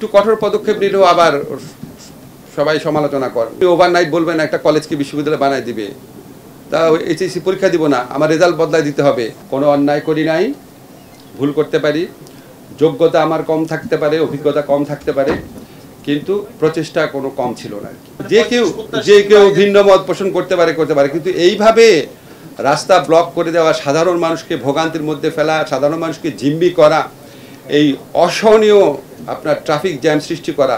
একটু কঠোর পদক্ষেপ নিলেও আবার সবাই সমালোচনা করে। ওভারনাইট বলবেন একটা কলেজকে বিশ্ববিদ্যালয় বানায় দিবে, তা এইচএসসি পরীক্ষা দিব না, আমার রেজাল্ট বদলায় দিতে হবে। কোনো অন্যায় করি নাই, ভুল করতে পারি, যোগ্যতা আমার কম থাকতে পারে, অভিজ্ঞতা কম থাকতে পারে, কিন্তু প্রচেষ্টা কোনো কম ছিল না। যে কেউ ভিন্ন মত পোষণ করতে পারে, কিন্তু এইভাবে রাস্তা ব্লক করে দেওয়া, সাধারণ মানুষকে ভোগান্তির মধ্যে ফেলা, সাধারণ মানুষকে জিম্মি করা, এই অসহনীয় আপনার ট্রাফিক জ্যাম সৃষ্টি করা,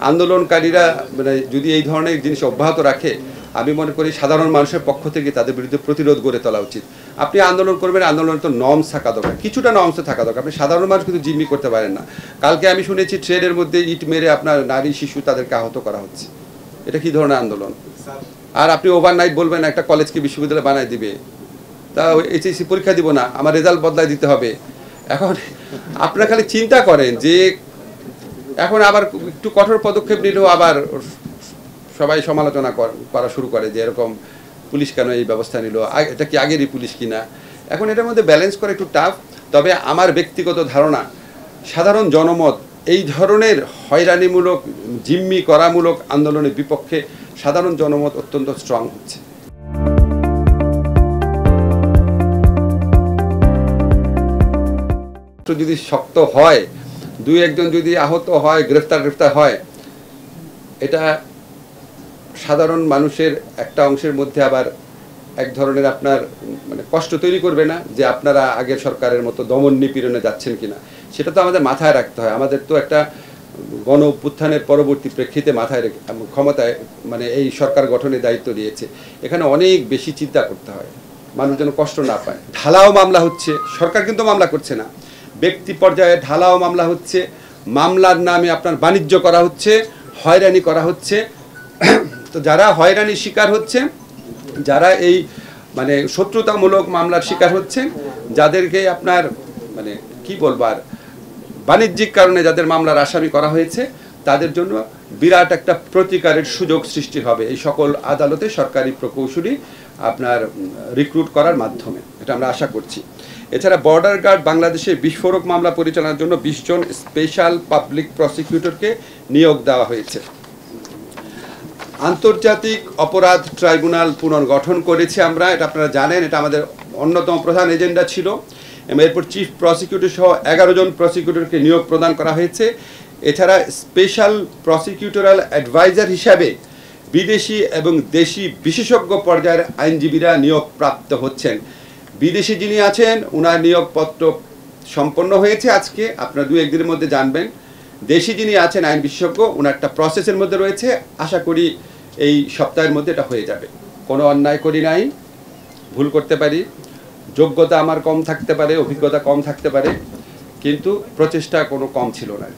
আন্দোলনকারীরা মানে যদি এই ধরনের জিনিস অব্যাহত রাখে, আমি মনে করি সাধারণ মানুষের পক্ষ থেকে তাদের বিরুদ্ধে প্রতিরোধ গড়ে তোলা উচিত। আপনি আন্দোলন করবেন, আন্দোলনের তো নর্মস থাকা দরকার, কিছুটা নর্মস থাকা দরকার। আপনি সাধারণ মানুষ কিন্তু জিম্মি করতে পারেন না। কালকে আমি শুনেছি ট্রেনের মধ্যে ইট মেরে আপনার নারী শিশু তাদেরকে আহত করা হচ্ছে। এটা কি ধরনের আন্দোলন? আর আপনি ওভারনাইট বলবেন একটা কলেজকে বিশ্ববিদ্যালয় বানায় দিবে, তা এইচএসসি পরীক্ষা দিব না, আমার রেজাল্ট বদলায় দিতে হবে। এখন আপনারা খালি চিন্তা করেন যে এখন আবার একটু কঠোর পদক্ষেপ নিলেও আবার সবাই সমালোচনা করা শুরু করে যে এরকম পুলিশ কেন এই ব্যবস্থা নিল, এটা কি আগেরই পুলিশ কিনা। এখন এটার মধ্যে ব্যালেন্স করা একটু টাফ। তবে আমার ব্যক্তিগত ধারণা, সাধারণ জনমত এই ধরনের হয়রানিমূলক জিম্মি করামূলক আন্দোলনের বিপক্ষে সাধারণ জনমত অত্যন্ত স্ট্রং হচ্ছে। যদি শক্ত হয়, দুই একজন যদি আহত হয়, গ্রেফতার হয়, এটা সাধারণ মানুষের একটা অংশের মধ্যে আবার এক ধরনের আপনার মানে কষ্ট তৈরি করবে না যে আপনারা আগের সরকারের মতো দমন নিপীড়নে যাচ্ছেন কিনা। সেটা তো আমাদের মাথায় রাখতে হয়। আমাদের তো একটা গণ অভ্যুত্থানের পরবর্তী প্রেক্ষিতে মাথায় রেখে ক্ষমতায় মানে এই সরকার গঠনের দায়িত্ব দিয়েছে। এখানে অনেক বেশি চিন্তা করতে হয়, মানুষ যেন কষ্ট না পায়। ঢালাও মামলা হচ্ছে, সরকার কিন্তু মামলা করছে না, ব্যক্তি পর্যায়ে ঢালাও মামলা হচ্ছে, মামলার নামে আপনার বাণিজ্য করা হচ্ছে, হয়রানি করা হচ্ছে। তো যারা হয়রানির শিকার হচ্ছে, যারা এই মানে শত্রুতামূলক মামলার শিকার হচ্ছে, যাদেরকে আপনার মানে কি বলবার বাণিজ্যিক কারণে যাদের মামলার আসামি করা হয়েছে, তাদের জন্য বিরাট একটা প্রতিকারের সুযোগ সৃষ্টি হবে এই সকল আদালতে সরকারি প্রকৌশলী আপনার রিক্রুট করার মাধ্যমে, এটা আমরা আশা করছি। এছাড়া বর্ডার গার্ড বাংলাদেশে বিস্ফোরক মামলা পরিচালনার জন্য 20 জন স্পেশাল পাবলিক প্রসিকিউটরকে নিয়োগ দেওয়া হয়েছে। আন্তর্জাতিক অপরাধ ট্রাইব্যুনাল পুনর্গঠন করেছি আমরা, এটা আপনারা জানেন, এটা আমাদের অন্যতম প্রধান এজেন্ডা ছিল। এরপর চিফ প্রসিকিউটর সহ 11 জন প্রসিকিউটরকে নিয়োগ প্রদান করা হয়েছে। এছাড়া স্পেশাল প্রসিকিউটরাল অ্যাডভাইজার হিসাবে বিদেশি এবং দেশি বিশেষজ্ঞ পর্যায়ের আইনজীবীরা নিয়োগ প্রাপ্ত হচ্ছেন। বিদেশি যিনি আছেন ওনার নিয়োগপত্র সম্পন্ন হয়েছে আজকে, আপনারা 2-1 দিনের মধ্যে জানবেন। দেশি যিনি আছেন আইন বিশেষজ্ঞ, ওনার একটা প্রসেসের মধ্যে রয়েছে, আশা করি এই সপ্তাহের মধ্যে এটা হয়ে যাবে। কোনো অন্যায় করি নাই, ভুল করতে পারি, যোগ্যতা আমার কম থাকতে পারে, অভিজ্ঞতা কম থাকতে পারে, কিন্তু প্রচেষ্টা কোনো কম ছিল না।